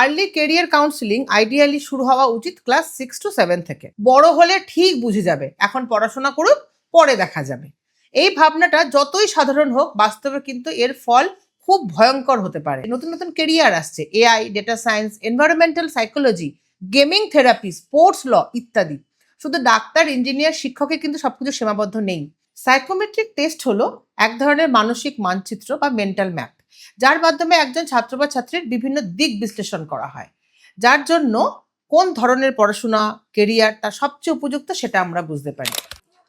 Early career counselling ideally শুরু হওয়া উচিত ক্লাস 6 to 7 থেকে। বড় হলে ঠিক বুঝে যাবে, এখন পড়াশোনা করুক, পরে দেখা যাবে। এই ভাবনাটা যতই সাধারণ হোক, বাস্তবে কিন্তু এর ফল খুব ভয়ঙ্কর হতে পারে। নতুন নতুন কেরিয়ার আসছে, AI, data science, environmental psychology, gaming therapy, sports law ইত্যাদি। শুধু ডাক্তার, ইঞ্জিনিয়ার, শিক্ষকে কিন্তু সবকিছু সীমাবদ্ধ নেই। সাইকোমেট্রিক টেস্ট হলো এক ধরনের মানসিক মানচিত্র বা মেন্টাল ম্যাপ, যার মাধ্যমে একজন ছাত্র বা ছাত্রীর বিভিন্ন দিক বিশ্লেষণ করা হয়, যার জন্য কোন ধরনের পড়াশোনা, কেরিয়ার তার সবচেয়ে উপযুক্ত সেটা আমরা বুঝতে পারি।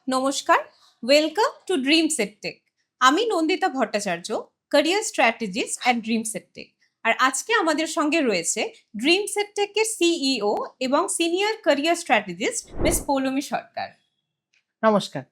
নমস্কার, welcome to Dream Set Tech. আমি Nandita Bhattacharya, career strategist at Dream Set Tech. আর আজকে আমাদের সঙ্গে রয়েছে ড্রিম সেট টেকের সিইও এবং senior career strategist Miss Poulami Sarkar. নমস্কার।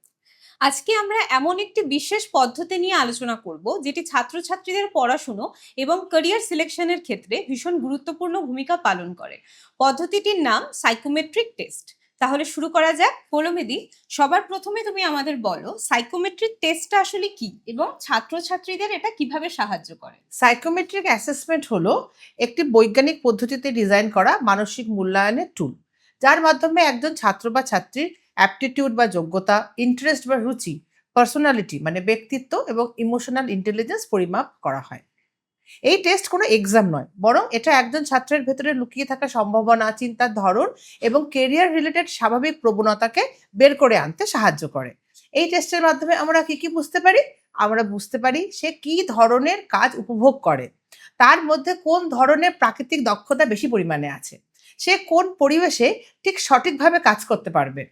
আজকে আমরা এমন একটি বিশেষ পদ্ধতি নিয়ে আলোচনা করব যেটি ছাত্রছাত্রীদের পড়াশুনো এবং ক্যারিয়ার সিলেকশনের ক্ষেত্রে ভীষণ গুরুত্বপূর্ণ ভূমিকা পালন করে। পদ্ধতিটির নাম সাইকোমেট্রিক টেস্ট। তাহলে শুরু করা যাক। পৌলমীদি, সবার প্রথমে তুমি আমাদের বলো সাইকোমেট্রিক টেস্টটা আসলে কি এবং ছাত্রছাত্রীদের এটা কিভাবে সাহায্য করে। সাইকোমেট্রিক অ্যাসেসমেন্ট হলো একটি বৈজ্ঞানিক পদ্ধতিতে ডিজাইন করা মানসিক মূল্যায়নের টুল, যার মাধ্যমে একজন ছাত্র বা ছাত্রীর অ্যাপটিটিউড বা যোগ্যতা, ইন্টারেস্ট বা রুচি, পার্সোনালিটি মানে ব্যক্তিত্ব এবং ইমোশনাল ইন্টেলিজেন্স পরিমাপ করা হয়। এই টেস্ট কোনো এক্সাম নয়, বরং এটা একজন ছাত্রের ভেতরে লুকিয়ে থাকা সম্ভাবনা, চিন্তার ধরন এবং কেরিয়ার রিলেটেড স্বাভাবিক প্রবণতাকে বের করে আনতে সাহায্য করে। এই টেস্টের মাধ্যমে আমরা কি কি বুঝতে পারি? আমরা বুঝতে পারি সে কি ধরনের কাজ উপভোগ করে, তার মধ্যে কোন ধরনের প্রাকৃতিক দক্ষতা বেশি পরিমাণে আছে, সে কোন পরিবেশে ঠিক সঠিকভাবে কাজ করতে পারবে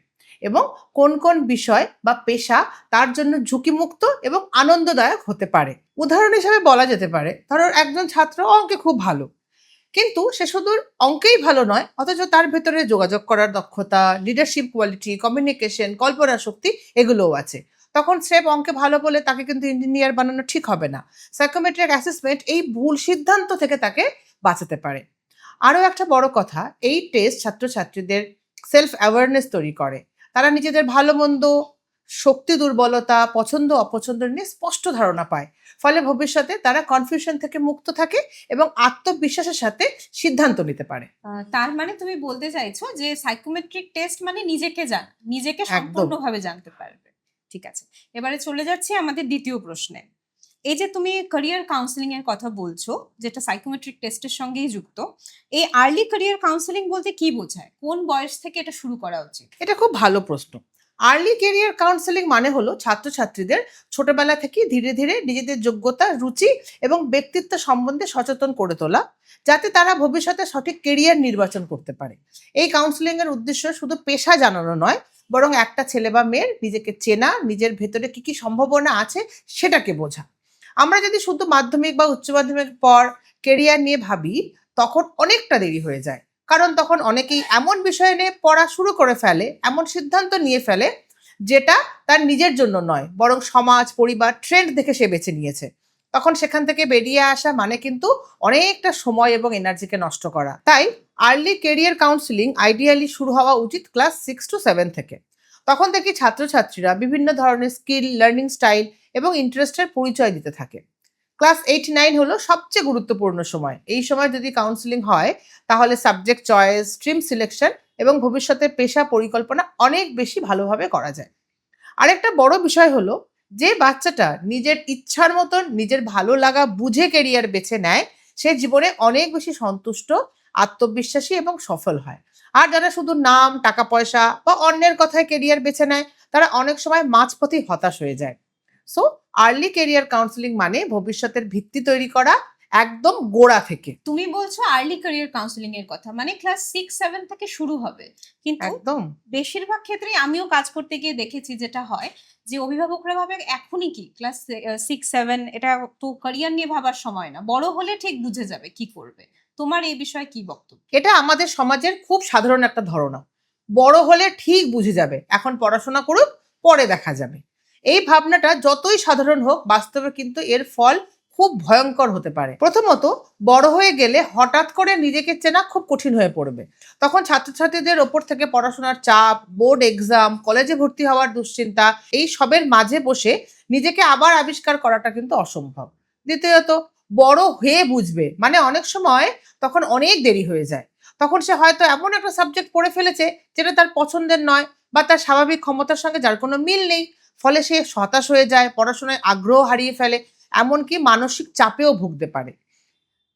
এবং কোন কোন বিষয় বা পেশা তার জন্য ঝুঁকিমুক্ত এবং আনন্দদায়ক হতে পারে। উদাহরণ হিসেবে বলা যেতে পারে, ধরো একজন ছাত্র অঙ্কে খুব ভালো, কিন্তু সে শুধু অঙ্কেই ভালো নয়, অথচ তার ভেতরে যোগাযোগ করার দক্ষতা, লিডারশিপ কোয়ালিটি, কমিউনিকেশন, কল্পনা শক্তি এগুলোও আছে। তখন স্রেফ অঙ্কে ভালো বলে তাকে কিন্তু ইঞ্জিনিয়ার বানানো ঠিক হবে না। সাইকোমেট্রিক অ্যাসেসমেন্ট এই ভুল সিদ্ধান্ত থেকে তাকে বাঁচাতে পারে। আরও একটা বড় কথা, এই টেস্ট ছাত্রছাত্রীদের সেলফ অ্যাওয়ারনেস তৈরি করে। তারা নিজেদের ভালো মন্দ, শক্তি দুর্বলতা, পছন্দ অপছন্দ নিয়ে স্পষ্ট ধারণা পায়। ফলে ভবিষ্যতে তারা কনফিউশন থেকে মুক্ত থাকে এবং আত্মবিশ্বাসের সাথে সিদ্ধান্ত নিতে পারে। তার মানে তুমি বলতে চাইছো যে সাইকোমেট্রিক টেস্ট মানে নিজেকে জানা, নিজেকে একদম। সম্পূর্ণভাবে জানতে পারবে। ঠিক আছে, এবারে চলে যাচ্ছি আমাদের দ্বিতীয় প্রশ্নে। এই যে তুমি ক্যারিয়ার কাউন্সিলিং এর কথা বলছো, যেটা সাইকোমেট্রিক টেস্টের সঙ্গেই যুক্ত, এই আর্লি ক্যারিয়ার কাউন্সিলিং বলতে কি বোঝায়? কোন বয়স থেকে এটা শুরু করা উচিত? এটা খুব ভালো প্রশ্ন। আর্লি কেরিয়ার কাউন্সেলিং মানে হলো ছাত্রছাত্রীদের ছোটবেলা থেকে ধীরে ধীরে নিজেদের যোগ্যতা, রুচি এবং ব্যক্তিত্ব সম্বন্ধে সচেতন করে তোলা, যাতে তারা ভবিষ্যতে সঠিক কেরিয়ার নির্বাচন করতে পারে। এই কাউন্সেলিং এর উদ্দেশ্য শুধু পেশা জানানো নয়, বরং একটা ছেলে বা মেয়ের নিজেকে চেনা, নিজের ভেতরে কি কি সম্ভাবনা আছে সেটাকে বোঝা। আমরা যদি শুধু মাধ্যমিক বা উচ্চ মাধ্যমিক পর কেরিয়ার নিয়ে ভাবি, তখন অনেকটা দেরি হয়ে যায়। কারণ তখন অনেকেই এমন বিষয় নিয়ে পড়া শুরু করে ফেলে, এমন সিদ্ধান্ত নিয়ে ফেলে যেটা তার নিজের জন্য নয়, বরং সমাজ, পরিবার, ট্রেন্ড দেখে সে বেছে নিয়েছে। তখন সেখান থেকে বেরিয়ে আসা মানে কিন্তু অনেকটা সময় এবং এনার্জিকে নষ্ট করা। তাই আর্লি কেরিয়ার কাউন্সিলিং আইডিয়ালি শুরু হওয়া উচিত ক্লাস 6 to 7 থেকে। তখন থেকে ছাত্রছাত্রীরা বিভিন্ন ধরনের স্কিল, লার্নিং স্টাইল এবং ইন্টারেস্টের পরিচয় দিতে থাকে। ক্লাস 8-9 হলো সবচেয়ে গুরুত্বপূর্ণ সময়। এই সময় যদি কাউন্সিলিং হয়, তাহলে সাবজেক্ট চয়েস, স্ট্রিম সিলেকশন এবং ভবিষ্যতের পেশা পরিকল্পনা অনেক বেশি ভালোভাবে করা যায়। আরেকটা বড় বিষয় হলো, যে বাচ্চাটা নিজের ইচ্ছার মতন নিজের ভালো লাগা বুঝে কেরিয়ার বেছে নেয়, সে জীবনে অনেক বেশি সন্তুষ্ট, আত্মবিশ্বাসী এবং সফল হয়। আর যারা শুধু নাম, টাকা পয়সা বা অন্যের কথায় কেরিয়ার বেছে নেয়, তারা অনেক সময় মাঝপথেই হতাশ হয়ে যায়। সো আর্লি কেরিয়ার কাউন্সিলিং মানে ভবিষ্যতের ভিত্তি তৈরি করা একদম গোড়া থেকে। তুমি বলছো আর্লি ক্যারিয়ার কাউন্সিলিং এর কথা, মানে ক্লাস 6-7 থেকে শুরু হবে। কিন্তু একদম বেশিরভাগ ক্ষেত্রেই আমিও কাজ করতে গিয়ে দেখেছি যেটা হয় যে অভিভাবকরা ভাবে এখনই কি ক্লাস 6-7, এটা তো ক্যারিয়ার নিয়ে ভাবার সময় না, বড় হলে ঠিক বুঝে যাবে কি করবে। তোমার এই বিষয়ে কি বক্তব্য? এটা আমাদের সমাজের খুব সাধারণ একটা ধারণা, বড় হলে ঠিক বুঝে যাবে, এখন পড়াশোনা করুক, পরে দেখা যাবে। এই ভাবনাটা যতই সাধারণ হোক, বাস্তবে কিন্তু এর ফল খুব ভয়ঙ্কর হতে পারে। প্রথমত, বড় হয়ে গেলে হঠাৎ করে নিজেকে চেনা খুব কঠিন হয়ে পড়বে। তখন ছাত্রছাত্রীদের ওপর থেকে পড়াশোনার চাপ, বোর্ড এক্সাম, কলেজে ভর্তি হওয়ার দুশ্চিন্তা, এই সবের মাঝে বসে নিজেকে আবার আবিষ্কার করাটা কিন্তু অসম্ভব। দ্বিতীয়ত, বড় হয়ে বুঝবে, মানে অনেক সময় তখন অনেক দেরি হয়ে যায়। তখন সে হয়তো এমন একটা সাবজেক্ট পড়ে ফেলেছে যেটা তার পছন্দের নয় বা তার স্বাভাবিক ক্ষমতার সঙ্গে যার কোনো মিল নেই। ফলে সে হতাশ হয়ে যায়, পড়াশোনায় আগ্রহ হারিয়ে ফেলে, এমনকি মানসিক চাপেও ভুগতে পারে।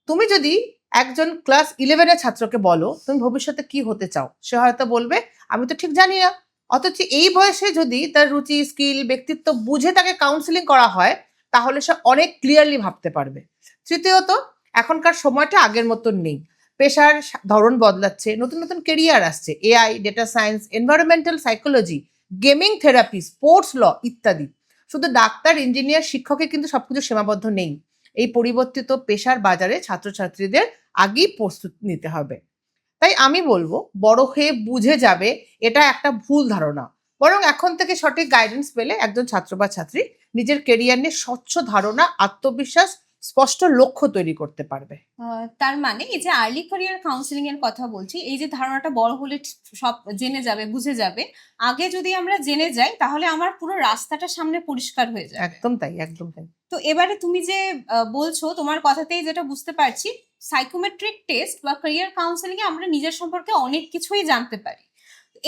তুমি যদি একজন ক্লাস 11 এর ছাত্রকে বলো তুমি ভবিষ্যতে কি হতে চাও, সে হয়তো বলবে আমি তো ঠিক জানি না। অথচ এই বয়সে যদি তার রুচি, স্কিল, ব্যক্তিত্ব বুঝে তাকে কাউন্সিলিং করা হয়, তাহলে সে অনেক ক্লিয়ারলি ভাবতে পারবে। তৃতীয়ত, এখনকার সময়টা আগের মতন নেই। পেশার ধরন বদলাচ্ছে, নতুন নতুন কেরিয়ার আসছে, AI, data science, environmental psychology, gaming therapy, sports law ইত্যাদি। শুধু ডাক্তার, ইঞ্জিনিয়ার, শিক্ষকে কিন্তু সবকিছু সীমাবদ্ধ নেই। এই পরিবর্তিত পেশার বাজারে ছাত্রছাত্রীদের আগেই প্রস্তুতি নিতে হবে। তাই আমি বলবো, বড় হয়ে বুঝে যাবে, এটা একটা ভুল ধারণা। বরং এখন থেকে সঠিক গাইডেন্স পেলে একজন ছাত্র বা ছাত্রী নিজের কেরিয়ার নিয়ে স্বচ্ছ ধারণা, আত্মবিশ্বাস, স্পষ্ট লক্ষ্য তৈরি করতে পারবে। তার মানে এই যে আর্লি ক্যারিয়ার কাউন্সিলিং এর কথা বলছি, এই যে ধারণাটা বড় হলে সব জেনে যাবে, বুঝে যাবে, আগে যদি আমরা জেনে যাই তাহলে আমার পুরো রাস্তাটা সামনে পরিষ্কার হয়ে যাবে। একদম তাই, একদম তাই। তো এবারে তুমি যে বলছো, তোমার কথাতেই যেটা বুঝতে পারছি, সাইকোমেট্রিক টেস্ট বা ক্যারিয়ার কাউন্সিলিং এ আমরা নিজের সম্পর্কে অনেক কিছুই জানতে পারি।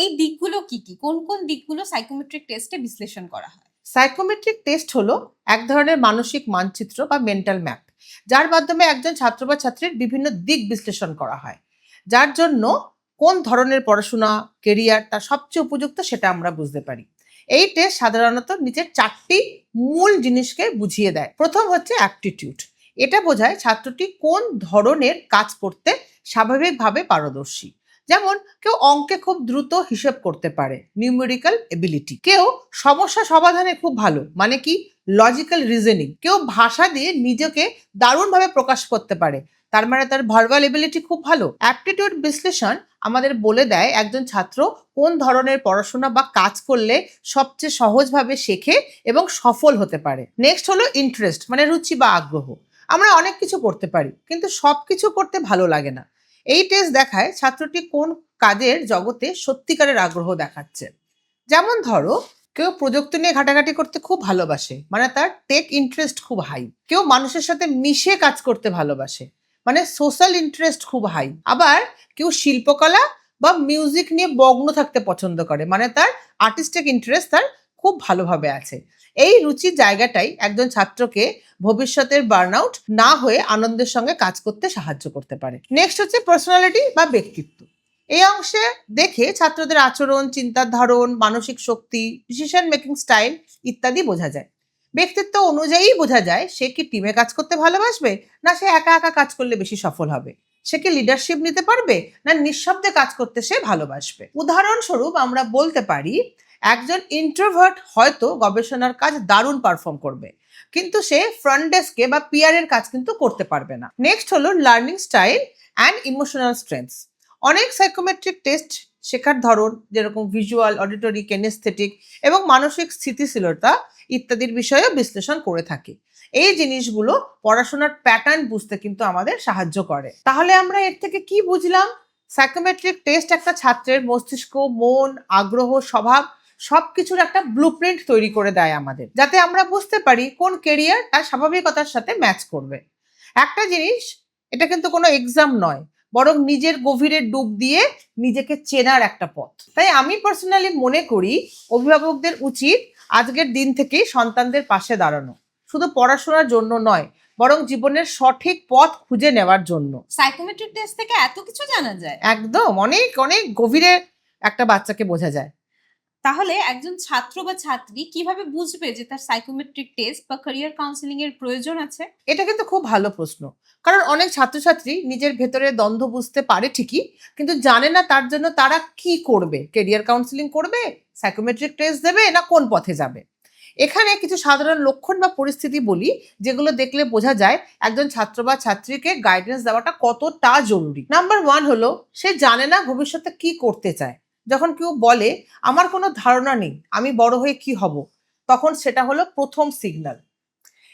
এই দিকগুলো কি কি, কোন কোন দিকগুলো সাইকোমেট্রিক টেস্টে বিশ্লেষণ করা হয়? সাইকোমেট্রিক টেস্ট হলো এক ধরনের মানসিক মানচিত্র বা মেন্টাল ম্যাপ, যার মাধ্যমে একজন ছাত্র বা ছাত্রীর বিভিন্ন দিক বিশ্লেষণ করা হয়। যার জন্য কোন ধরনের পড়াশোনা, কেরিয়ার তার সবচেয়ে উপযুক্ত সেটা আমরা বুঝতে পারি। এই টেস্ট সাধারণত নিচের 4টি মূল জিনিসকে বুঝিয়ে দেয়। প্রথম হচ্ছে অ্যাপটিটিউড। এটা বোঝায় ছাত্রটি কোন ধরনের কাজ করতে স্বাভাবিকভাবে পারদর্শী। যেমন কেউ অঙ্কে খুব দ্রুত হিসেব করতে পারে, নিউমেরিক্যাল এবিলিটি। কেউ সমস্যা সমাধানে খুব ভালো, মানে কি, লজিক্যাল রিজনিং। কেউ ভাষা দিয়ে নিজেকে দারুণভাবে প্রকাশ করতে পারে, তার মানে তার ভার্বাল এবিলিটি খুব ভালো। অ্যাপটিটিউড বিশ্লেষণ আমাদের বলে দেয় একজন ছাত্র কোন ধরনের পড়াশোনা বা কাজ করলে সবচেয়ে সহজভাবে শেখে এবং সফল হতে পারে। নেক্সট হলো ইন্টারেস্ট, মানে রুচি বা আগ্রহ। আমরা অনেক কিছু করতে পারি, কিন্তু সবকিছু করতে ভালো লাগে না। এই টেস্ট দেখায় ছাত্রটি কোন কাজের জগতে সত্যিকারের আগ্রহ দেখাচ্ছে। যেমন ধরো, কেউ প্রযুক্তি নিয়ে ঘাটাঘাটি করতে খুব ভালোবাসে, মানে তার টেক ইন্টারেস্ট খুব হাই। কেউ মানুষের সাথে মিশে কাজ করতে ভালোবাসে, মানে সোশ্যাল ইন্টারেস্ট খুব হাই। আবার কেউ শিল্পকলা বা মিউজিক নিয়ে মগ্ন থাকতে পছন্দ করে, মানে তার আর্টিস্টিক ইন্টারেস্ট তার খুব ভালোভাবে আছে। এই রুচির জায়গাটাই একজন ছাত্রকে ভবিষ্যতের বার্নআউট না হয়ে আনন্দের সঙ্গে কাজ করতে সাহায্য করতে পারে। নেক্সট হচ্ছে পার্সোনালিটি বা ব্যক্তিত্ব। এই অংশে দেখে ছাত্রদের আচরণ, চিন্তার ধরন, মানসিক শক্তি, ডিসিশন মেকিং স্টাইল ইত্যাদি বোঝা যায়। ব্যক্তিত্ব অনুযায়ী বোঝা যায় সে কি টিমে কাজ করতে ভালোবাসবে, না সে একা একা কাজ করলে বেশি সফল হবে। সে কি লিডারশিপ নিতে পারবে, না নিঃশব্দে কাজ করতে সে ভালোবাসবে। উদাহরণস্বরূপ আমরা বলতে পারি, একজন ইন্ট্রোভার্ট হয়তো গবেষণার কাজ দারুণ পারফর্ম করবে, কিন্তু সে ফ্রন্ট ডেস্কে বা পিআরের কাজ কিন্তু করতে পারবে না। নেক্সট হলো learning style and emotional strengths. অনেক সাইকোমেট্রিক টেস্ট শেখার ধরন, যেরকম ভিজুয়াল, অডিটরি, কেনেস্থেটিক এবং মানসিক স্থিতিশীলতা ইত্যাদির বিষয়েও বিশ্লেষণ করে থাকে। এই জিনিসগুলো পড়াশোনার প্যাটার্ন বুঝতে কিন্তু আমাদের সাহায্য করে। তাহলে আমরা এর থেকে কি বুঝলাম? সাইকোমেট্রিক টেস্ট একটা ছাত্রের মস্তিষ্ক, মন, আগ্রহ, স্বভাব সবকিছুর একটা ব্লুপ্রিন্ট তৈরি করে দেয় আমাদের, যাতে আমরা বুঝতে পারি কোন কেরিয়ার তার স্বাভাবিকতার সাথে ম্যাচ করবে। একটা জিনিস, এটা কিন্তু কোনো এক্সাম নয়, বরং নিজের গভীরে ডুব দিয়ে নিজেকে চেনার একটা পথ। তাই আমি পার্সোনালি মনে করি অভিভাবকদের উচিত আজকের দিন থেকেই সন্তানদের পাশে দাঁড়ানো, শুধু পড়াশোনার জন্য নয়, বরং জীবনের সঠিক পথ খুঁজে নেওয়ার জন্য। সাইকোমেট্রিক টেস্ট থেকে এত কিছু জানা যায়? একদম, অনেক অনেক গভীরে একটা বাচ্চাকে বোঝা যায়। তাহলে একজন ছাত্র বা ছাত্রী কিভাবে বুঝবে যে তার সাইকোমেট্রিক টেস্ট বা ক্যারিয়ার কাউন্সিলিং এর প্রয়োজন আছে? এটা কিন্তু খুব ভালো প্রশ্ন, কারণ অনেক ছাত্রছাত্রী নিজের ভেতরে দ্বন্দ্ব বুঝতে পারে ঠিকই, কিন্তু জানে না তার জন্য তারা কি করবে, কেরিয়ার কাউন্সিলিং করবে, সাইকোমেট্রিক টেস্ট দেবে, না কোন পথে যাবে। এখানে কিছু সাধারণ লক্ষণ বা পরিস্থিতি বলি, যেগুলো দেখলে বোঝা যায় একজন ছাত্র বা ছাত্রীকে গাইডেন্স দেওয়াটা কতটা জরুরি। নাম্বার 1 হলো, সে জানে না ভবিষ্যতে কি করতে চায়। যখন কেউ বলে আমার কোনো ধারণা নেই, আমি বড় হয়ে কি হব, তখন সেটা হলো প্রথম সিগন্যাল।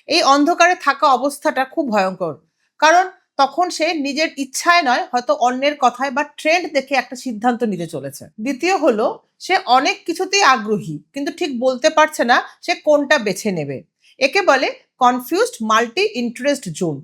এই অন্ধকারে থাকা অবস্থাটা খুব ভয়ঙ্কর, কারণ তখন সে নিজের ইচ্ছায় নয়, হয়তো অন্যের কথায় বা ট্রেন্ড দেখে একটা সিদ্ধান্ত নিতে চলেছে। দ্বিতীয় হলো, সে অনেক কিছুতেই আগ্রহী, কিন্তু ঠিক বলতে পারছে না সে কোনটা বেছে নেবে। একে বলে কনফিউজড মাল্টি ইন্টারেস্ট জোন।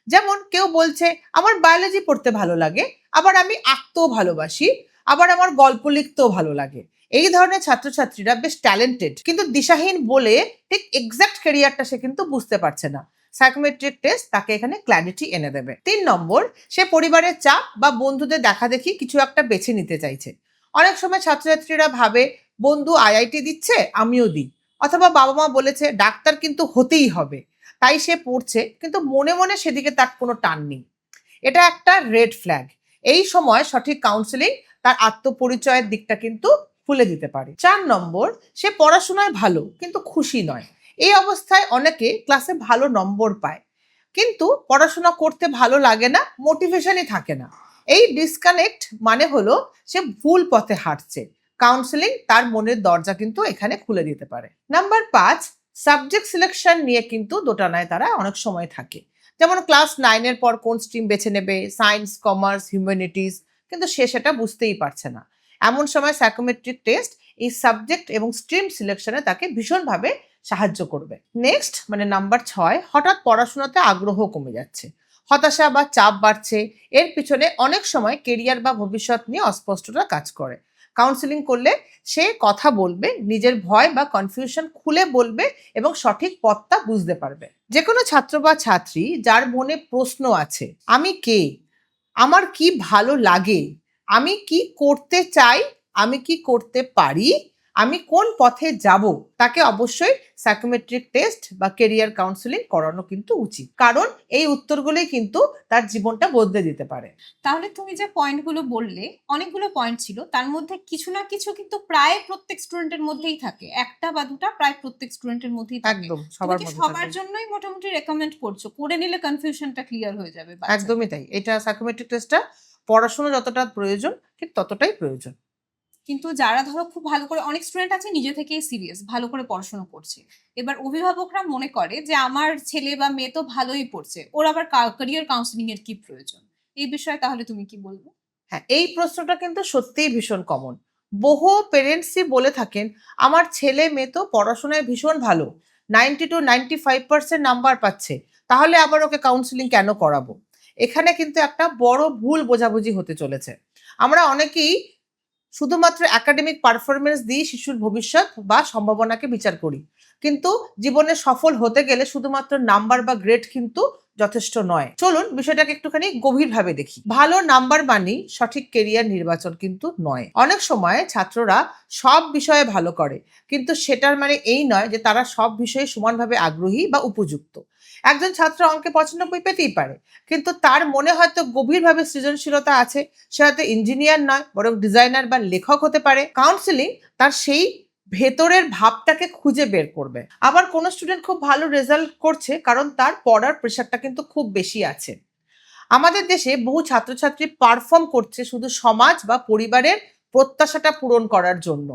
যেমন কেউ বলছে আমার বায়োলজি পড়তে ভালো লাগে, আবার আমি আঁকতেও ভালোবাসি, আবার আমার গল্প লিখতেও ভালো লাগে। এই ধরনের ছাত্রছাত্রীরা বেশ ট্যালেন্টেড, কিন্তু দিশাহীন বলে ঠিক এক্সাক্ট ক্যারিয়ারটা সে কিন্তু বুঝতে পারছে না। সাইকোমেট্রিক টেস্ট তাকে এখানে ক্ল্যারিটি এনে দেবে। 3 নম্বর, সে পরিবারের চাপ বা বন্ধুদের দেখা দেখি কিছু একটা বেছে নিতে চাইছে। অনেক সময় ছাত্রছাত্রীরা ভাবে বন্ধু আইআইটি দিচ্ছে, আমিও দিই, অথবা বাবা মা বলেছে ডাক্তার কিন্তু হতেই হবে, তাই সে পড়ছে, কিন্তু মনে মনে সেদিকে তার কোনো টান নেই। এটা একটা রেড ফ্ল্যাগ। এই সময় সঠিক কাউন্সেলিং তার আত্মপরিচয়ের দিকটা কিন্তু খুলে দিতে পারে। 4 নম্বর, সে পড়াশোনায় ভালো কিন্তু খুশি নয়। এই অবস্থায় অনেকে ক্লাসে ভালো নম্বর পায়, কিন্তু পড়াশোনা করতে ভালো লাগে না, মোটিভেশনই থাকে না। এই ডিসকানেক্ট মানে হলো সে ভুল পথে হাঁটছে। কাউন্সেলিং তার মনের দরজা কিন্তু এখানে খুলে দিতে পারে। নাম্বার 5, সাবজেক্ট সিলেকশন নিয়ে কিন্তু দোটানায় তারা অনেক সময় থাকে। যেমন ক্লাস 9-এর পর কোন স্ট্রিম বেছে নেবে, সায়েন্স, কমার্স, হিউম্যানিটিস, কিন্তু সে সেটা বুঝতেই পারছে না। এমন সময় সাইকোমেট্রিক টেস্ট এই সাবজেক্ট এবং স্ট্রিম সিলেকশনে তাকে ভীষণভাবে সাহায্য করবে। নেক্সট মানে নাম্বার 6, হঠাৎ পড়াশোনাতে আগ্রহ কমে যাচ্ছে, হতাশা বা চাপ বাড়ছে। এর পিছনে অনেক সময় কেরিয়ার বা ভবিষ্যৎ নিয়ে অস্পষ্টতা কাজ করে। কাউন্সেলিং করলে সে কথা বলবে, নিজের ভয় বা কনফিউশন খুলে বলবে এবং সঠিক পথটা বুঝতে পারবে। যে কোনো ছাত্র বা ছাত্রী যার মনে প্রশ্ন আছে, আমি কে, আমার কি ভালো লাগে, আমি কি করতে চাই, আমি কি করতে পারি, আমি কোন পথে যাব, তাকে অবশ্যই সাইকোমেট্রিক টেস্ট বা কেরিয়ার কাউন্সেলিং করানো কিন্তু উচিত, কারণ এই উত্তরগুলোই কিন্তু তার জীবনটা বদলে দিতে পারে। তাহলে তুমি যে পয়েন্টগুলো বললে, অনেকগুলো পয়েন্ট ছিল, তার মধ্যে কিছু না কিছু কিন্তু প্রায় প্রত্যেক স্টুডেন্টের মধ্যেই থাকে, একটা বা দুটা প্রায় প্রত্যেক স্টুডেন্টের মধ্যেই থাকে। একদম তুমি সবার কি মধ্যে সবার থাকবে। জন্যই মোটামুটি রেকমেন্ড করছো? করে নিলে কনফিউশনটা ক্লিয়ার হয়ে যাবে একদমই তাই। এটা সাইকোমেট্রিক টেস্টটা পড়াশোনা যতটা প্রয়োজন ঠিক ততটাই প্রয়োজন। কিন্তু যারা ধরো খুব ভালো করে, অনেক স্টুডেন্ট আছে নিজে থেকেই সিরিয়াস, ভালো করে পড়াশোনা করছে, এবার অভিভাবকরা মনে করে যে আমার ছেলে বা মেয়ে তো ভালোই পড়ছে, ওর আবার ক্যারিয়ার কাউন্সিলিং এর কি প্রয়োজন? এই বিষয়ে তাহলে তুমি কি বলবে? হ্যাঁ, এই প্রশ্নটা কিন্তু সত্যিই ভীষণ কমন। বহু পেরেন্টসই বলে থাকেন, আমার ছেলে মেয়ে তো পড়াশোনায় ভীষণ ভালো, 90 to 95% নাম্বার পাচ্ছে, তাহলে আবার ওকে কাউন্সেলিং কেন করাবো? এখানে কিন্তু একটা বড় ভুল বোঝাবুঝি হতে চলেছে। আমরা অনেকেই শুধুমাত্র একাডেমিক পারফরমেন্স দিয়ে শিশুর ভবিষ্যৎ বা সম্ভাবনাকে বিচার করি, কিন্তু জীবনে সফল হতে গেলে শুধুমাত্র নাম্বার বা গ্রেড কিন্তু যথেষ্ট নয়। চলুন বিষয়টাকে একটুখানি গভীরভাবে দেখি। ভালো নাম্বার মানেই সঠিক কেরিয়ার নির্বাচন কিন্তু নয়। অনেক সময় ছাত্ররা সব বিষয়ে ভালো করে, কিন্তু সেটার মানে এই নয় যে তারা সব বিষয়ে সমানভাবে আগ্রহী বা উপযুক্ত। একজন ছাত্র অঙ্কে 95 পেতেই পারে, কিন্তু তার মনে হয়তো গভীরভাবে সৃজনশীলতা আছে। সে হয়তো ইঞ্জিনিয়ার নয়, বরং ডিজাইনার বা লেখক হতে পারে। কাউন্সেলিং তার সেই ভেতরের ভাবটাকে খুঁজে বের করবে। আবার কোনো স্টুডেন্ট খুব ভালো রেজাল্ট করছে কারণ তার পড়ার প্রেশারটা কিন্তু খুব বেশি আছে। আমাদের দেশে বহু ছাত্রছাত্রী পারফর্ম করছে শুধু সমাজ বা পরিবারের প্রত্যাশাটা পূরণ করার জন্য।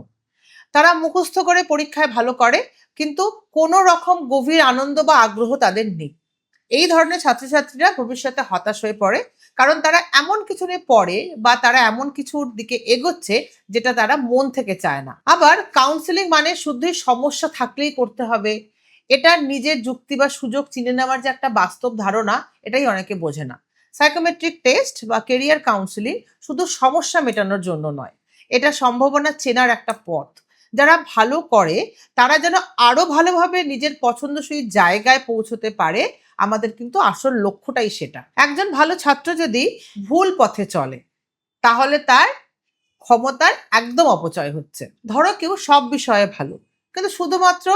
তারা মুখস্থ করে পরীক্ষায় ভালো করে, কিন্তু কোনো রকম গভীর আনন্দ বা আগ্রহ তাদের নেই। এই ধরনের ছাত্রছাত্রীরা ভবিষ্যতে হতাশ হয়ে পড়ে, কারণ তারা এমন কিছু নিয়ে পড়ে বা তারা এমন কিছুর দিকে এগোচ্ছে যেটা তারা মন থেকে চায় না। আবার কাউন্সেলিং মানে শুধুই সমস্যা থাকলেই করতে হবে, এটা নিজের যুক্তি বা সুযোগ চিনে নেওয়ার যে একটা বাস্তব ধারণা, এটাই অনেকে বোঝে না। সাইকোমেট্রিক টেস্ট বা কেরিয়ার কাউন্সেলিং শুধু সমস্যা মেটানোর জন্য নয়, এটা সম্ভাবনা চেনার একটা পথ। যারা ভালো করে তারা যেন আরো ভালোভাবে নিজের পছন্দসই জায়গায় পৌঁছতে পারে, আমাদের কিন্তু আসল লক্ষ্যটাই সেটা। একজন ভালো ছাত্র যদি ভুল পথে চলে, তাহলে তার ক্ষমতার একদম অপচয় হচ্ছে। ধরো কেউ সব বিষয়ে ভালো, কিন্তু শুধুমাত্র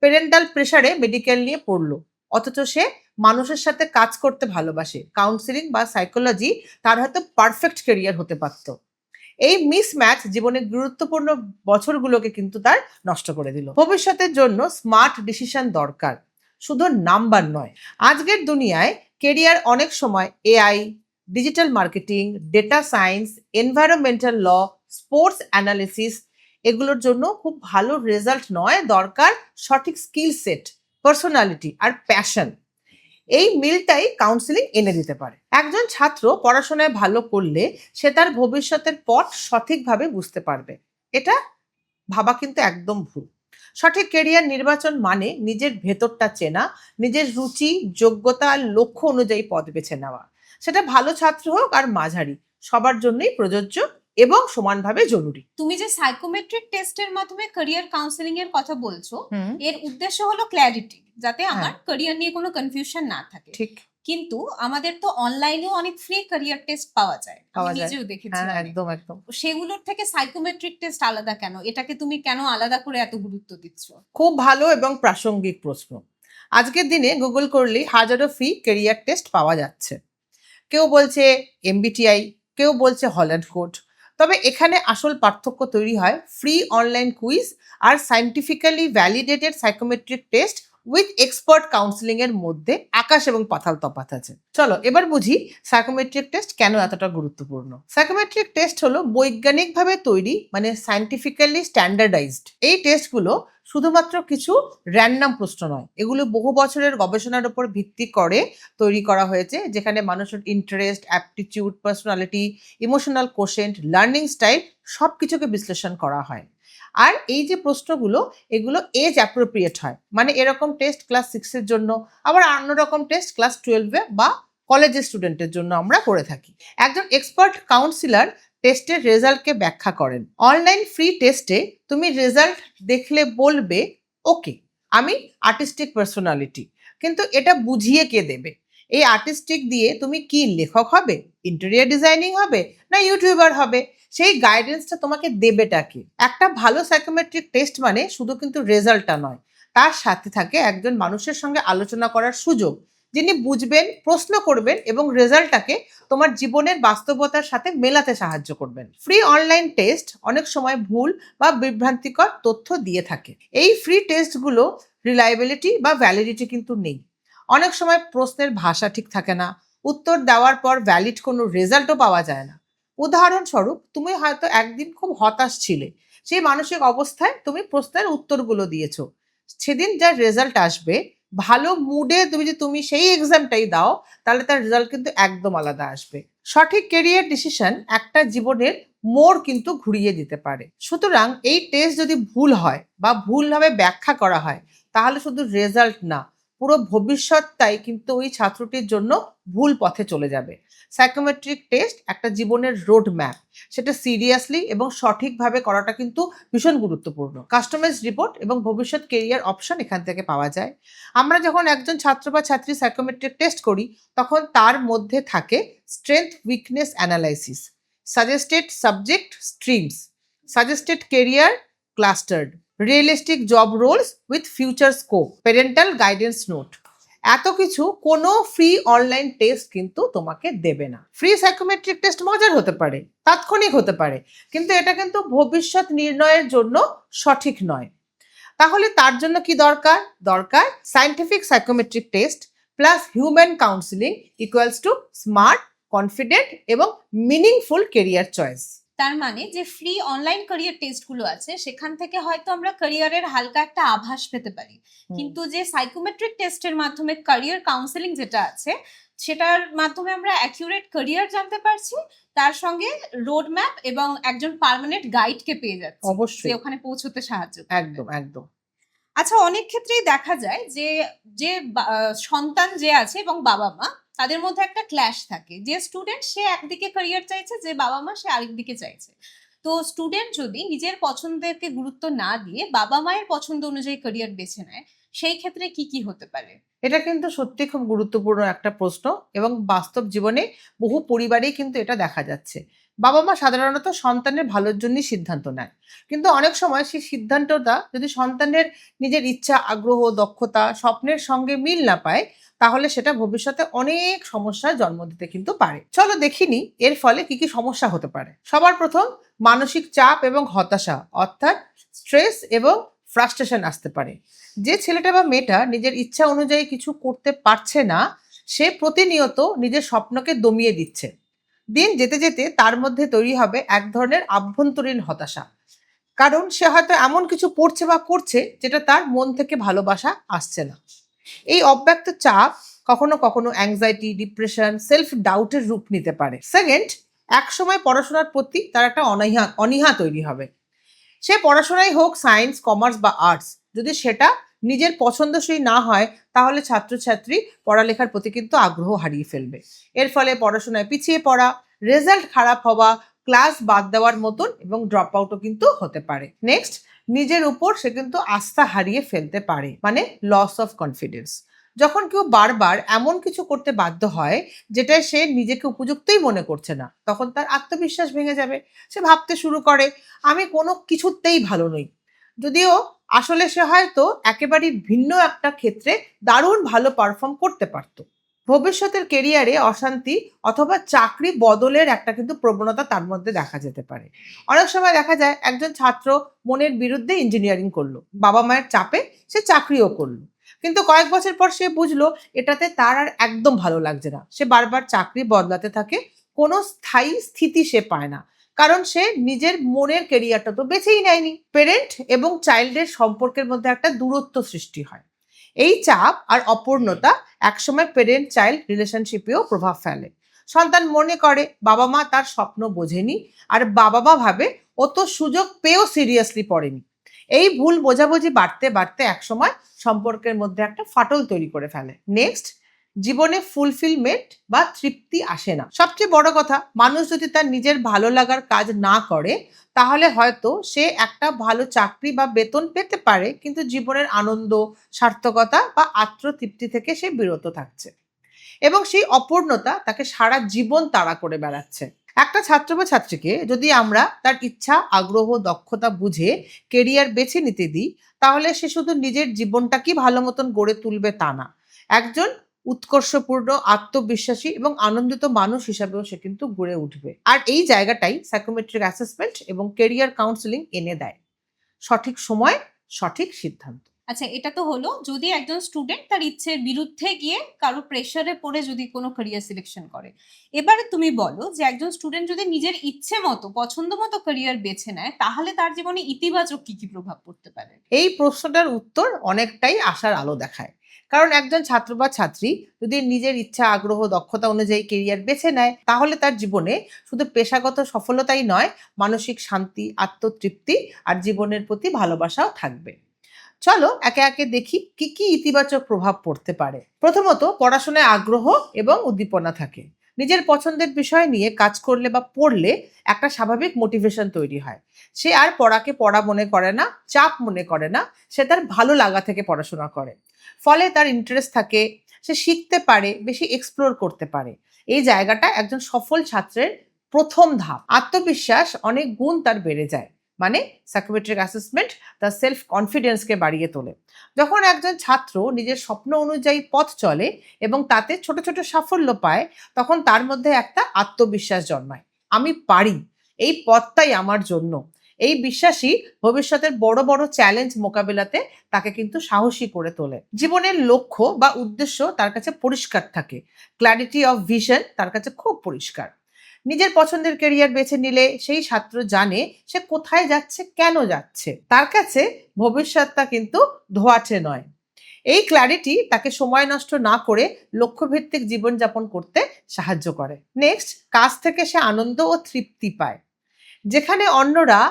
প্যারেন্টাল প্রেসারে মেডিকেল নিয়ে পড়লো, অথচ সে মানুষের সাথে কাজ করতে ভালোবাসে। কাউন্সিলিং বা সাইকোলজি তার হয়তো পারফেক্ট ক্যারিয়ার হতে পারত। এই মিসম্যাচ জীবনের গুরুত্বপূর্ণ বছরগুলোকে কিন্তু তার নষ্ট করে দিল। ভবিষ্যতের জন্য স্মার্ট ডিসিশন দরকার, শুধু নাম্বার নয়। আজকের দুনিয়ায় কেরিয়ার অনেক সময় AI, digital marketing, data science, environmental law, sports analysis, এগুলোর জন্য খুব ভালো রেজাল্ট নয়, দরকার সঠিক স্কিল সেট, পার্সোনালিটি আর প্যাশন। এই মিলটাই কাউন্সিলিং এনে দিতে পারে। একজন ছাত্র পড়াশোনায় ভালো করলে সে তার ভবিষ্যতের পথ সঠিকভাবে বুঝতে পারবে। এটা ভাবা কিন্তু একদম ভুল। সঠিক কেরিয়ার নির্বাচন মানে নিজের ভেতরটা চেনা, নিজের রুচি, যোগ্যতা আর লক্ষ্য অনুযায়ী পথ বেছে নেওয়া। সেটা ভালো ছাত্র হোক আর মাঝারি, সবার জন্যই প্রযোজ্য এবং সমানভাবে জরুরি। তুমি যে সাইকোমেট্রিক টেস্টের মাধ্যমে ক্যারিয়ার কাউন্সেলিং এর কথা বলছো, হুম, এর উদ্দেশ্য হলো ক্ল্যারিটি, যাতে হ্যাঁ। আমার ক্যারিয়ার নিয়ে কোনো কনফিউশন না থাকে। ঠিক। কিন্তু আমাদের তো অনলাইনেও অনেক ফ্রি ক্যারিয়ার টেস্ট পাওয়া যায়, আমি পাওয়া যায়। নিজেও দেখেছি হ্যাঁ, অনেক। একদম একদম। সেগুলোর থেকে সাইকোমেট্রিক টেস্ট আলাদা কেন? এটাকে তুমি কেন আলাদা করে এত গুরুত্ব দিচ্ছ? খুব ভালো এবং প্রাসঙ্গিক প্রশ্ন। আজকের দিনে গুগল করলেই হাজারো ফ্রি কেরিয়ার টেস্ট পাওয়া যাচ্ছে। কেউ বলছে এমবিটিআই, কেউ বলছে হল্যান্ড কোড। তবে এখানে আসল পার্থক্য তৈরি হয় ফ্রি অনলাইন কুইজ আর scientifically validated psychometric test with expert counselling এর মধ্যে আকাশ এবং পাতাল তফাৎ আছে। চলো এবার বুঝি সাইকোমেট্রিক টেস্ট কেন এতটা গুরুত্বপূর্ণ। সাইকোমেট্রিক টেস্ট হলো বৈজ্ঞানিকভাবে তৈরি, মানে সায়েন্টিফিক্যালি স্ট্যান্ডার্ডাইজড। এই টেস্টগুলো শুধুমাত্র কিছু র্যান্ডম প্রশ্ন নয়, এগুলো বহু বছরের গবেষণার উপর ভিত্তি করে তৈরি করা হয়েছে, যেখানে মানুষের interest, aptitude, personality, emotional quotient, learning style সব কিছুকে বিশ্লেষণ করা হয়। আর এই যে প্রশ্নগুলো, এগুলো এজ অ্যাপ্রোপ্রিয়েট হয়, মানে এরকম টেস্ট ক্লাস 6-এর জন্য, আবার অন্যরকম টেস্ট ক্লাস 12-এ বা কলেজের স্টুডেন্টের জন্য আমরা করে থাকি। একজন এক্সপার্ট কাউন্সিলর টেস্টের রেজাল্টকে ব্যাখ্যা করেন। অনলাইন ফ্রি টেস্টে তুমি রেজাল্ট দেখলে বলবে, ওকে, আমি আর্টিস্টিক পার্সোনালিটি, কিন্তু এটা বুঝিয়ে কে দেবে? এই আর্টিস্টিক দিয়ে তুমি কি লেখক হবে, ইন্টেরিয়র ডিজাইনিং হবে, না ইউটিউবার হবে? সেই গাইডেন্সটা তোমাকে দেবেটা কে? একটা ভালো সাইকোমেট্রিক টেস্ট মানে শুধু কিন্তু রেজাল্টটা নয়, তার সাথে থাকে একজন মানুষের সঙ্গে আলোচনা করার সুযোগ, যিনি বুঝবেন, প্রশ্ন করবেন এবং রেজাল্টটাকে তোমার জীবনের বাস্তবতার সাথে মেলাতে সাহায্য করবেন। ফ্রি অনলাইন টেস্ট অনেক সময় ভুল বা বিভ্রান্তিকর তথ্য দিয়ে থাকে। এই ফ্রি টেস্টগুলো রিলায়েবিলিটি বা ভ্যালিডিটি কিন্তু নেই। অনেক সময় প্রশ্নের ভাষা ঠিক থাকে না, উত্তর দেওয়ার পর ভ্যালিড কোনো রেজাল্টও পাওয়া যায় না। উদাহরণস্বরূপ, তুমি হয়তো একদিন খুব হতাশ ছিলে, সেই মানসিক অবস্থায় তুমি প্রশ্নের উত্তরগুলো দিয়েছো, সেদিন যা রেজাল্ট আসবে, ভালো মুডে তুমি সেই এক্সামটাই দাও, তাহলে তার রেজাল্ট কিন্তু একদম আলাদা আসবে। সঠিক কেরিয়ার ডিসিশন একটা জীবনের মোড় কিন্তু ঘুরিয়ে দিতে পারে। সুতরাং এই টেস্ট যদি ভুল হয় বা ভুলভাবে ব্যাখ্যা করা হয়, তাহলে শুধু রেজাল্ট না, পুরো ভবিষ্যৎটাই কিন্তু ওই ছাত্রটির জন্য ভুল পথে চলে যাবে। সাইকোমেট্রিক টেস্ট একটা জীবনের রোড ম্যাপ, সেটা সিরিয়াসলি এবং সঠিকভাবে করাটা কিন্তু ভীষণ গুরুত্বপূর্ণ। কাস্টমাইজ রিপোর্ট এবং ভবিষ্যৎ কেরিয়ার অপশন এখান থেকে পাওয়া যায়। আমরা যখন একজন ছাত্র বা ছাত্রী সাইকোমেট্রিক টেস্ট করি, তখন তার মধ্যে থাকে strength weakness analysis, suggested subject streams, suggested career clustered, realistic job roles with future scope, parental guidance note. এত কিছু কোনো ফ্রি অনলাইন টেস্ট কিন্তু তোমাকে দেবে না। ফ্রি সাইকোমেট্রিক টেস্ট মজার হতে পারে, তাৎক্ষণিক হতে পারে, কিন্তু এটা কিন্তু ভবিষ্যৎ নির্ণয়ের জন্য সঠিক নয়। তাহলে তার জন্য কি দরকার? দরকার scientific psychometric test plus human counselling equals to smart, confident এবং মিনিংফুল কেরিয়ার চয়েস। তার মানে যে ফ্রি অনলাইন ক্যারিয়ার টেস্ট গুলো আছে, সেখান থেকে হয়তো আমরা ক্যারিয়ারের হালকা একটা আভাস পেতে পারি, কিন্তু যে সাইকোমেট্রিক টেস্টের মাধ্যমে ক্যারিয়ার কাউন্সেলিং যেটা আছে, সেটার মাধ্যমে আমরা অ্যাকিউরেট ক্যারিয়ার জানতে পারছি, তার সঙ্গে রোড ম্যাপ এবং একজন পার্মানেন্ট গাইডকে পেয়ে যাচ্ছি, অবশ্যই, যে ওখানে পৌঁছতে সাহায্য করবে। একদম একদম। আচ্ছা, অনেক ক্ষেত্রেই দেখা যায় যে যে সন্তান যে আছে এবং বাবা মা, তাদের মধ্যে একটা ক্ল্যাশ থাকে। যে স্টুডেন্ট সে একদিকে ক্যারিয়ার চাইছে, যে বাবা মা সে আরেকদিকে চাইছে। তো স্টুডেন্ট যদি নিজের পছন্দকে গুরুত্ব না দিয়ে বাবা মায়ের পছন্দ অনুযায়ী ক্যারিয়ার বেছে নেয়, সেই ক্ষেত্রে কি কি হতে পারে? এটা কিন্তু সত্যি খুব গুরুত্বপূর্ণ একটা প্রশ্ন এবং বাস্তব জীবনে বহু পরিবারেই কিন্তু এটা দেখা যাচ্ছে। বাবা মা সাধারণত সন্তানের ভালোর জন্যই সিদ্ধান্ত নেয়, কিন্তু অনেক সময় সেই সিদ্ধান্তটা যদি সন্তানের নিজের ইচ্ছা, আগ্রহ, দক্ষতা, স্বপ্নের সঙ্গে মিল না পায়, তাহলে সেটা ভবিষ্যতে অনেক সমস্যার জন্ম দিতে কিন্তু পারে। চলো দেখিনি এর ফলে কি কি সমস্যা হতে পারে। সবার প্রথম, মানসিক চাপ এবং হতাশা, অর্থাৎ স্ট্রেস এবং ফ্রাস্ট্রেশন আসতে পারে। যে ছেলেটা বা মেয়েটা নিজের ইচ্ছা অনুযায়ী কিছু করতে পারছে না, সে প্রতিনিয়ত নিজের স্বপ্নকে দমিয়ে দিচ্ছে। দিন যেতে যেতে তার মধ্যে তৈরি হবে এক ধরনের আভ্যন্তরীণ হতাশা, কারণ সে হয়তো এমন কিছু পড়ছে বা করছে যেটা তার মন থেকে ভালোবাসা আসছে না। এই অব্যক্ত চাপ কখনো কখনো অ্যাংজাইটি, ডিপ্রেশন, সেলফ ডাউটের রূপ নিতে পারে। সেকেন্ড, একসময় পড়াশোনার প্রতি তার একটা অনীহা তৈরি হবে। সে পড়াশোনাই হোক সায়েন্স, কমার্স বা আর্টস, যদি সেটা নিজের পছন্দসই না হয় তাহলে ছাত্রছাত্রী পড়ালেখার প্রতি কিন্তু আগ্রহ হারিয়ে ফেলবে। এর ফলে পড়াশোনায় পিছিয়ে পড়া, রেজাল্ট খারাপ হওয়া, ক্লাস বাদ দেওয়ার মতন এবং ড্রপ আউটও কিন্তু হতে পারে। নেক্সট, নিজের উপর সে কিন্তু আস্থা হারিয়ে ফেলতে পারে, মানে লস অফ কনফিডেন্স। যখন কেউ বারবার এমন কিছু করতে বাধ্য হয় যেটায় সে নিজেকে উপযুক্তই মনে করছে না, তখন তার আত্মবিশ্বাস ভেঙে যাবে। সে ভাবতে শুরু করে আমি কোনো কিছুতেই ভালো নই, যদিও আসলে সে হয়তো একেবারেই ভিন্ন একটা ক্ষেত্রে দারুণ ভালো পারফর্ম করতে পারত। ভবিষ্যতের কেরিয়ারে অশান্তি অথবা চাকরি বদলের একটা কিন্তু প্রবণতা তার মধ্যে দেখা যেতে পারে। অনেক সময় দেখা যায় একজন ছাত্র মনের বিরুদ্ধে ইঞ্জিনিয়ারিং করলো, বাবা মায়ের চাপে সে চাকরিও করলো, কিন্তু কয়েক বছর পর সে বুঝলো এটাতে তার আর একদম ভালো লাগছে না। সে বারবার চাকরি বদলাতে থাকে, কোনো স্থায়ী স্থিতি সে পায় না, কারণ সে নিজের মনের কেরিয়ারটা তো বেছেই নেয়নি। পেরেন্ট এবং চাইল্ডের সম্পর্কের মধ্যে একটা দূরত্ব সৃষ্টি হয়। এই চাপ আর অপূর্ণতা একসময় পেরেন্ট চাইল্ড রিলেশনশিপেও প্রভাব ফেলে। সন্তান মনে করে বাবা মা তার স্বপ্ন বোঝেনি, আর বাবা মা ভাবে ও তো সুযোগ পেয়েও সিরিয়াসলি পড়েনি। এই ভুল বোঝাবুঝি বাড়তে বাড়তে একসময় সম্পর্কের মধ্যে একটা ফাটল তৈরি করে ফেলে। নেক্সট, জীবনে ফুলফিলমেন্ট বা তৃপ্তি আসে না। সবচেয়ে বড় কথা, মানুষ যদি তার নিজের ভালো লাগার কাজ না করে তাহলে হয়তো সে একটা ভালো চাকরি বা বেতন পেতে পারে, কিন্তু জীবনের আনন্দ, সার্থকতা বা আত্মতৃপ্তি থেকে সে বিরত থাকছে, এবং সেই অপূর্ণতা তাকে সারা জীবন তাড়া করে বেড়াচ্ছে। একটা ছাত্র বা ছাত্রীকে যদি আমরা তার ইচ্ছা, আগ্রহ, দক্ষতা বুঝে কেরিয়ার বেছে নিতে দিই, তাহলে সে শুধু নিজের জীবনটাকেই ভালো মতন গড়ে তুলবে তা না, একজন উৎকর্ষপূর্ণ, আত্মবিশ্বাসী এবং আনন্দিত মানুষ হিসাবেও সে কিন্তু গড়ে উঠবে। আর এই জায়গাটাই সাইকোমেট্রিক অ্যাসেসমেন্ট এবং কেরিয়ার কাউন্সেলিং এনে দেয়। সঠিক সময়, সঠিক সিদ্ধান্ত। আচ্ছা, এটা তো হলো যদি একজন স্টুডেন্ট তার ইচ্ছের বিরুদ্ধে গিয়ে কারো প্রেসারে পড়ে যদি কোনো ক্যারিয়ার সিলেকশন করে। এবারে তুমি বলো যে একজন স্টুডেন্ট যদি নিজের ইচ্ছে মতো, পছন্দ মতো ক্যারিয়ার বেছে নেয়, তাহলে তার জীবনে ইতিবাচক কি কি প্রভাব পড়তে পারে? এই প্রশ্নটার উত্তর অনেকটাই আশার আলো দেখায়। কারণ একজন ছাত্র বা ছাত্রী যদি নিজের ইচ্ছা, আগ্রহ, দক্ষতা অনুযায়ী কেরিয়ার বেছে নেয়, তাহলে তার জীবনে শুধু পেশাগত সফলতাই নয়, মানসিক শান্তি, আত্মতৃপ্তি আর জীবনের প্রতি ভালোবাসাও থাকবে। চলো একে একে দেখি কি কি ইতিবাচক প্রভাব পড়তে পারে। প্রথমত, পড়াশোনায় আগ্রহ এবং উদ্দীপনা থাকে। নিজের পছন্দের বিষয় নিয়ে কাজ করলে বা পড়লে একটা স্বাভাবিক মোটিভেশন তৈরি হয়। সে আর পড়াকে পড়া মনে করে না, চাপ মনে করে না, সে তার ভালো লাগা থেকে পড়াশোনা করে। ফলে তার ইন্টারেস্ট থাকে, সে শিখতে পারে, বেশি এক্সপ্লোর করতে পারে। এই জায়গাটা একজন সফল ছাত্রের প্রথম ধাপ। আত্মবিশ্বাস অনেক গুণ তার বেড়ে যায়, মানে সাইকোমেট্রিক অ্যাসেসমেন্ট তার সেলফ কনফিডেন্সকে বাড়িয়ে তোলে। যখন একজন ছাত্র নিজের স্বপ্ন অনুযায়ী পথ চলে এবং তাতে ছোট ছোট সাফল্য পায়, তখন তার মধ্যে একটা আত্মবিশ্বাস জন্মায়। আমি পারি, এই পথটাই আমার জন্য। এই বিশ্বাসই ভবিষ্যতের বড় বড় চ্যালেঞ্জ মোকাবিলাতে তাকে কিন্তু সাহসী করে তোলে। জীবনের লক্ষ্য বা উদ্দেশ্য তার কাছে পরিষ্কার থাকে। ক্ল্যারিটি অফ ভিশন তার কাছে খুব পরিষ্কার। নিজের পছন্দের ক্যারিয়ার বেছে নিলে সেই ছাত্র জানে সে কোথায় যাচ্ছে, কেন যাচ্ছে। তার কাছে ভবিষ্যৎটা কিন্তু ধোঁয়াটে নয়। এই ক্ল্যারিটি তাকে সময় নষ্ট না করে লক্ষ্যভিত্তিক জীবনযাপন করতে সাহায্য করে। নেক্সট, কাজ থেকে সে আনন্দ ও তৃপ্তি পায়। যেখানে অন্যরা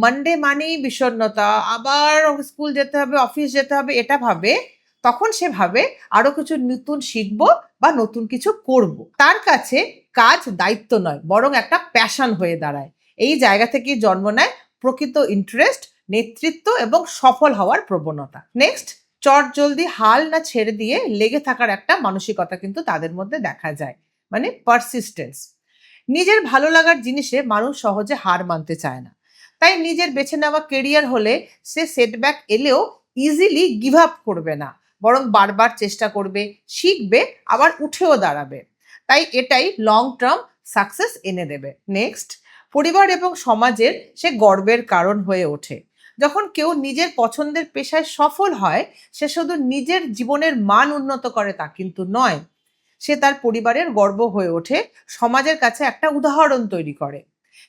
মানডে মানেই বিষণ্ণতা, আবার স্কুল যেতে হবে, অফিস যেতে হবে এটা ভাবে, তখন সে ভাবে আরো কিছু নতুন শিখবো বা নতুন কিছু করব। তার কাছে কাজ দায়িত্ব নয়, বরং একটা প্যাশন হয়ে দাঁড়ায়। এই জায়গা থেকেই জন্ম নেয় প্রকৃত ইন্টারেস্ট, নেতৃত্ব এবং সফল হওয়ার প্রবণতা। নেক্সট, চট জলদি হাল না ছেড়ে দিয়ে লেগে থাকার একটা মানসিকতা কিন্তু তাদের মধ্যে দেখা যায়, মানে পারসিস্টেন্স। নিজের ভালো লাগার জিনিসে মানুষ সহজে হার মানতে চায় না। তাই নিজের বেছে নেওয়া কেরিয়ার হলে সে সেটব্যাক এলেও ইজিলি গিভ আপ করবে না, বরং বারবার চেষ্টা করবে, শিখবে, আবার উঠেও দাঁড়াবে। তাই এটাই লং টার্ম সাকসেস এনে দেবে। নেক্সট, পরিবার এবং সমাজের সে গর্বের কারণ হয়ে ওঠে। যখন কেউ নিজের পছন্দের পেশায় সফল হয়, সে শুধু নিজের জীবনের মান উন্নত করে তা কিন্তু নয়, সে তার পরিবারের গর্ব হয়ে ওঠে, সমাজের কাছে একটা উদাহরণ তৈরি করে।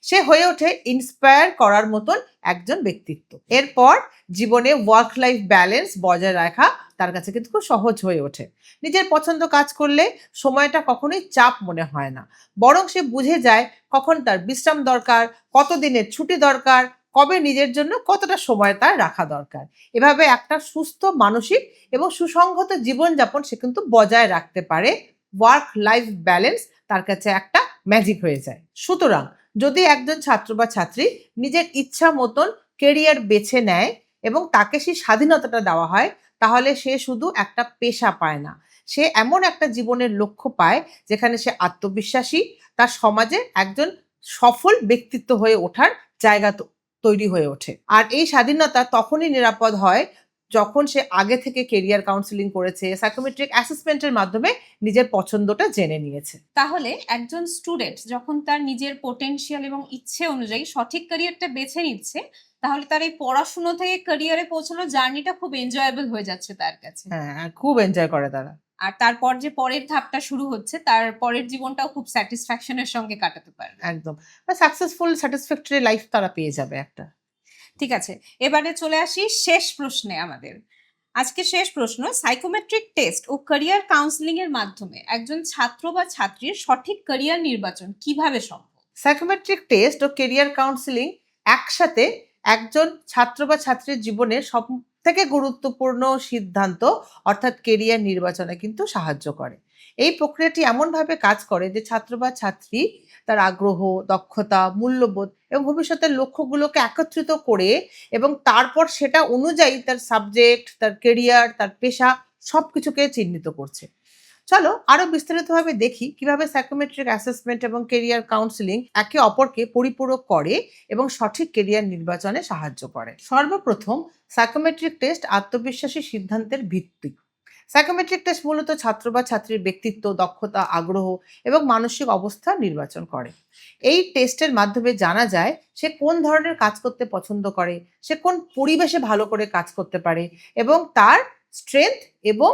সে হয়ে ওঠে ইন্সপায়ার করার মতন একজন ব্যক্তিত্ব। এরপর জীবনে ওয়ার্ক লাইফ ব্যালেন্স বজায় রাখা তার কাছে কিন্তু খুব সহজ হয়ে ওঠে। নিজের পছন্দ কাজ করলে সময়টা কখনোই চাপ মনে হয় না, বরং সে বুঝে যায় কখন তার বিশ্রাম দরকার, কত দিনের ছুটি দরকার, কবে নিজের জন্য কতটা সময় তার রাখা দরকার। এভাবে একটা সুস্থ মানসিক এবং সুসংহত জীবনযাপন সে কিন্তু বজায় রাখতে পারে। ওয়ার্ক লাইফ ব্যালেন্স তার কাছে একটা ম্যাজিক হয়ে যায়। সুতরাং যদি একজন ছাত্র বা ছাত্রী নিজের ইচ্ছা মতন কেরিয়ার বেছে নেয় এবং তাকে সেই স্বাধীনতাটা দেওয়া হয়, তাহলে সে শুধু একটা পেশা পায় না, সে এমন একটা জীবনের লক্ষ্য পায় যেখানে সে আত্মবিশ্বাসী, তার সমাজে একজন সফল ব্যক্তিত্ব হয়ে ওঠার জায়গা তৈরি হয়ে ওঠে। আর এই স্বাধীনতা তখনই নিরাপদ হয় যখন সে আগে থেকে কেরিয়ার কাউন্সিলিং করেছে, সাইকোমেট্রিক অ্যাসেসমেন্টের মাধ্যমে নিজের পছন্দটা জেনে নিয়েছে। তাহলে একজন স্টুডেন্ট যখন তার নিজের পোটেনশিয়াল এবং ইচ্ছে অনুযায়ী সঠিক ক্যারিয়ারটা বেছে নিচ্ছে, তাহলে তার এই পড়াশুনো থেকে ক্যারিয়ারে পৌঁছানোর জার্নিটা খুব এনজয়েবল হয়ে যাচ্ছে তার কাছে। হ্যাঁ, খুব এনজয় করে তারা। আর তারপর যে পরের ধাপটা শুরু হচ্ছে, তার পরের জীবনটাও খুব স্যাটিসফ্যাকশনের সঙ্গে কাটাতে পারবে। একদম। সাকসেসফুল স্যাটিসফ্যাক্টরি লাইফ তারা পেয়ে যাবে একটা। ঠিক আছে, এবারে চলে আসি শেষ প্রশ্নে আমাদের। আজকে শেষ প্রশ্ন, সাইকোমেট্রিক টেস্ট ও ক্যারিয়ার কাউন্সিলিং এর মাধ্যমে একজন ছাত্র বা ছাত্রীর সঠিক ক্যারিয়ার নির্বাচন কিভাবে সম্ভব? সাইকোমেট্রিক টেস্ট ও কেরিয়ার কাউন্সিলিং একসাথে একজন ছাত্র বা ছাত্রীর জীবনের সব থেকে গুরুত্বপূর্ণ সিদ্ধান্ত অর্থাৎ কেরিয়ার নির্বাচনে কিন্তু সাহায্য করে। এই প্রক্রিয়াটি এমনভাবে কাজ করে যে ছাত্র বা ছাত্রী তার আগ্রহ, দক্ষতা, মূল্যবোধ এবং ভবিষ্যতের লক্ষ্যগুলোকে একত্রিত করে এবং তারপর সেটা অনুযায়ী তার সাবজেক্ট, তার কেরিয়ার, তার পেশা সবকিছুকে চিহ্নিত করছে। চলো আরো বিস্তারিতভাবে দেখি কিভাবে সাইকোমেট্রিক অ্যাসেসমেন্ট এবং কেরিয়ার কাউন্সিলিং একে অপরকে পরিপূরক করে এবং সঠিক কেরিয়ার নির্বাচনে সাহায্য করে। সর্বপ্রথম, সাইকোমেট্রিক টেস্ট আত্মবিশ্বাসী সিদ্ধান্তের ভিত্তি। সাইকোমেট্রিক টেস্ট মূলত ছাত্র বা ছাত্রীর ব্যক্তিত্ব, দক্ষতা, আগ্রহ এবং মানসিক অবস্থা নির্বাচন করে। এই টেস্টের মাধ্যমে জানা যায় সে কোন ধরনের কাজ করতে পছন্দ করে, সে কোন পরিবেশে ভালো করে কাজ করতে পারে এবং তার স্ট্রেংথ এবং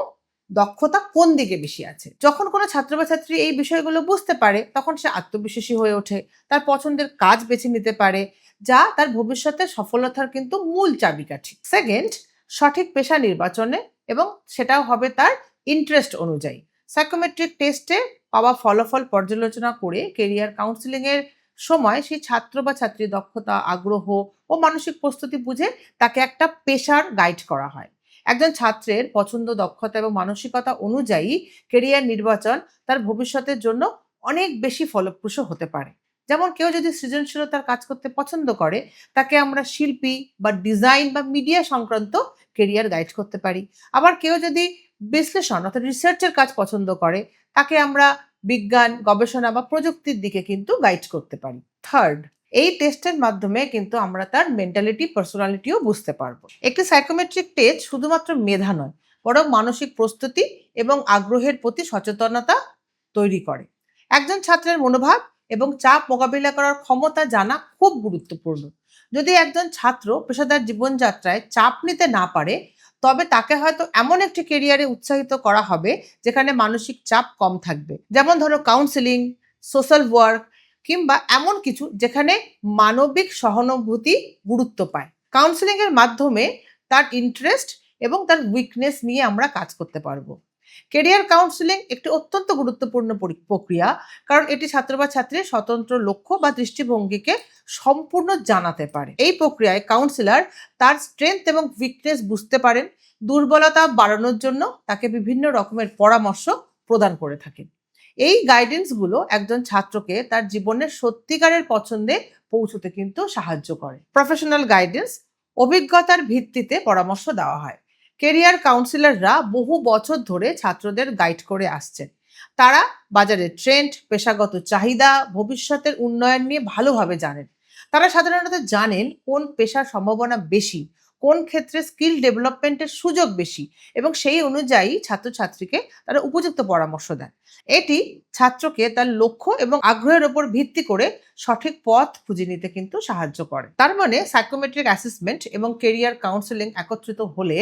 দক্ষতা কোন দিকে বেশি আছে। যখন কোনো ছাত্র বা ছাত্রী এই বিষয়গুলো বুঝতে পারে তখন সে আত্মবিশ্বাসী হয়ে ওঠে, তার পছন্দের কাজ বেছে নিতে পারে, যা তার ভবিষ্যতের সফলতার কিন্তু মূল চাবিকাঠি। সেকেন্ড, সঠিক পেশা নির্বাচনে এবং সেটাও হবে তার ইন্টারেস্ট অনুযায়ী। সাইকোমেট্রিক টেস্টে পাওয়া ফলাফল পর্যালোচনা করে কেরিয়ার কাউন্সিলিং এর সময় সেই ছাত্র বা ছাত্রীর দক্ষতা, আগ্রহ ও মানসিক প্রস্তুতি বুঝে তাকে একটা পেশার গাইড করা হয়। একজন ছাত্রের পছন্দ, দক্ষতা এবং মানসিকতা অনুযায়ী কেরিয়ার নির্বাচন তার ভবিষ্যতের জন্য অনেক বেশি ফলপ্রসূ হতে পারে। যেমন কেউ যদি সৃজনশীলতার কাজ করতে পছন্দ করে, তাকে আমরা শিল্পী বা ডিজাইন বা মিডিয়া সংক্রান্ত কেরিয়ার গাইড করতে পারি। আবার কেউ যদি বিশ্লেষণ অর্থাৎ রিসার্চের কাজ পছন্দ করে, তাকে আমরা বিজ্ঞান, গবেষণা বা প্রযুক্তির দিকে কিন্তু গাইড করতে পারি। থার্ড, এই টেস্টের মাধ্যমে কিন্তু আমরা তার মেন্টালিটি, পার্সোনালিটিও বুঝতে পারবো। একটি সাইকোমেট্রিক টেস্ট শুধুমাত্র মেধা নয়, বরং মানসিক প্রস্তুতি এবং আগ্রহের প্রতি সচেতনতা তৈরি করে। একজন ছাত্রের মনোভাব এবং চাপ মোকাবিলা করার ক্ষমতা জানা খুব গুরুত্বপূর্ণ। যদি একজন ছাত্র পেশাদার জীবনযাত্রায় চাপ নিতে না পারে, তবে তাকে হয়তো এমন একটি কেরিয়ারে উৎসাহিত করা হবে যেখানে মানসিক চাপ কম থাকবে। যেমন ধরো কাউন্সিলিং, সোশ্যাল ওয়ার্ক কিংবা এমন কিছু যেখানে মানবিক সহানুভূতি গুরুত্ব পায়। কাউন্সিলিং এর মাধ্যমে তার ইন্টারেস্ট এবং তার উইকনেস নিয়ে আমরা কাজ করতে পারবো। কেরিয়ার কাউন্সিলিং একটি অত্যন্ত গুরুত্বপূর্ণ প্রক্রিয়া, কারণ এটি ছাত্র বা ছাত্রীর স্বতন্ত্র লক্ষ্য বা দৃষ্টিভঙ্গিকে সম্পূর্ণ জানাতে পারে। এই প্রক্রিয়ায় কাউন্সিলর তার স্ট্রেংথ এবং উইকনেস বুঝতে পারেন, দুর্বলতা বাড়ানোর জন্য তাকে বিভিন্ন রকমের পরামর্শ প্রদান করে থাকেন। এই গাইডেন্সগুলো একজন ছাত্রকে তার জীবনের সত্যিকারের পছন্দে পৌঁছতে কিন্তু সাহায্য করে। প্রফেশনাল গাইডেন্স, অভিজ্ঞতার ভিত্তিতে পরামর্শ দেওয়া হয়। কেরিয়ার কাউন্সিলররা বহু বছর ধরে ছাত্রদের গাইড করে আসছেন। তারা বাজারের ট্রেন্ড, পেশাগত চাহিদা, ভবিষ্যতের উন্নয়ন নিয়ে ভালোভাবে জানেন। তারা সাধারণত জানেন কোন পেশার সম্ভাবনা বেশি, কোন ক্ষেত্রে স্কিল ডেভেলপমেন্টের সুযোগ বেশি এবং সেই অনুযায়ী ছাত্রছাত্রীকে তারা উপযুক্ত পরামর্শ দেন। এটি ছাত্রকে তার লক্ষ্য এবং আগ্রহের উপর ভিত্তি করে সঠিক পথ খুঁজে নিতে কিন্তু সাহায্য করে। তার মানে সাইকোমেট্রিক অ্যাসেসমেন্ট এবং কেরিয়ার কাউন্সিলিং একত্রিত হলে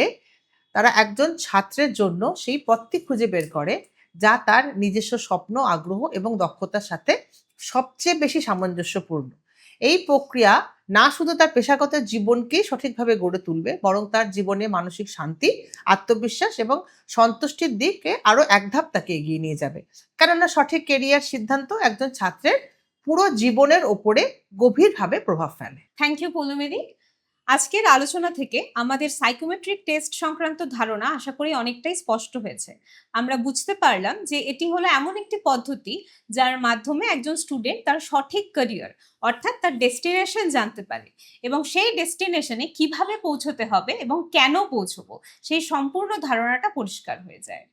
তারা একজন ছাত্রের জন্য সেই পথটি খুঁজে বের করে যা তার নিজস্ব স্বপ্ন, আগ্রহ এবং দক্ষতার সাথে সবচেয়ে বেশি সামঞ্জস্যপূর্ণ। এই প্রক্রিয়া না শুধু তার পেশাগত জীবনকেই সঠিকভাবে গড়ে তুলবে, বরং তার জীবনে মানসিক শান্তি, আত্মবিশ্বাস এবং সন্তুষ্টির দিকে আরো এক ধাপ তাকে এগিয়ে নিয়ে যাবে। কেননা সঠিক কেরিয়ার সিদ্ধান্ত একজন ছাত্রের পুরো জীবনের ওপরে গভীরভাবে প্রভাব ফেলে। থ্যাংক ইউ পৌলমীদি। আজকের আলোচনা থেকে আমাদের সাইকোমেট্রিক টেস্ট সংক্রান্ত ধারণা আশা করি অনেকটাই স্পষ্ট হয়েছে। আমরা বুঝতে পারলাম যে এটি হলো এমন একটি পদ্ধতি যার মাধ্যমে একজন স্টুডেন্ট তার সঠিক ক্যারিয়ার অর্থাৎ তার ডেস্টিনেশন জানতে পারে এবং সেই ডেস্টিনেশনে কিভাবে পৌঁছতে হবে এবং কেন পৌঁছবো সেই সম্পূর্ণ ধারণাটা পরিষ্কার হয়ে যায়।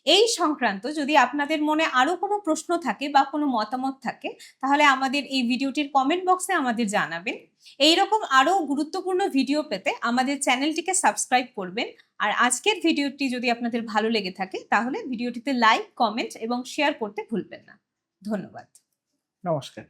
এই সংক্রান্ত যদি আপনাদের মনে আরো কোনো প্রশ্ন থাকে বা কোনো মতামত থাকে তাহলে আমাদের এই ভিডিওটির কমেন্ট বক্সে আমাদের জানাবেন। এইরকম আরো গুরুত্বপূর্ণ ভিডিও পেতে আমাদের চ্যানেলটিকে সাবস্ক্রাইব করবেন। আর আজকের ভিডিওটি যদি আপনাদের ভালো লেগে থাকে তাহলে ভিডিওটিতে লাইক, কমেন্ট এবং শেয়ার করতে ভুলবেন না। ধন্যবাদ। নমস্কার।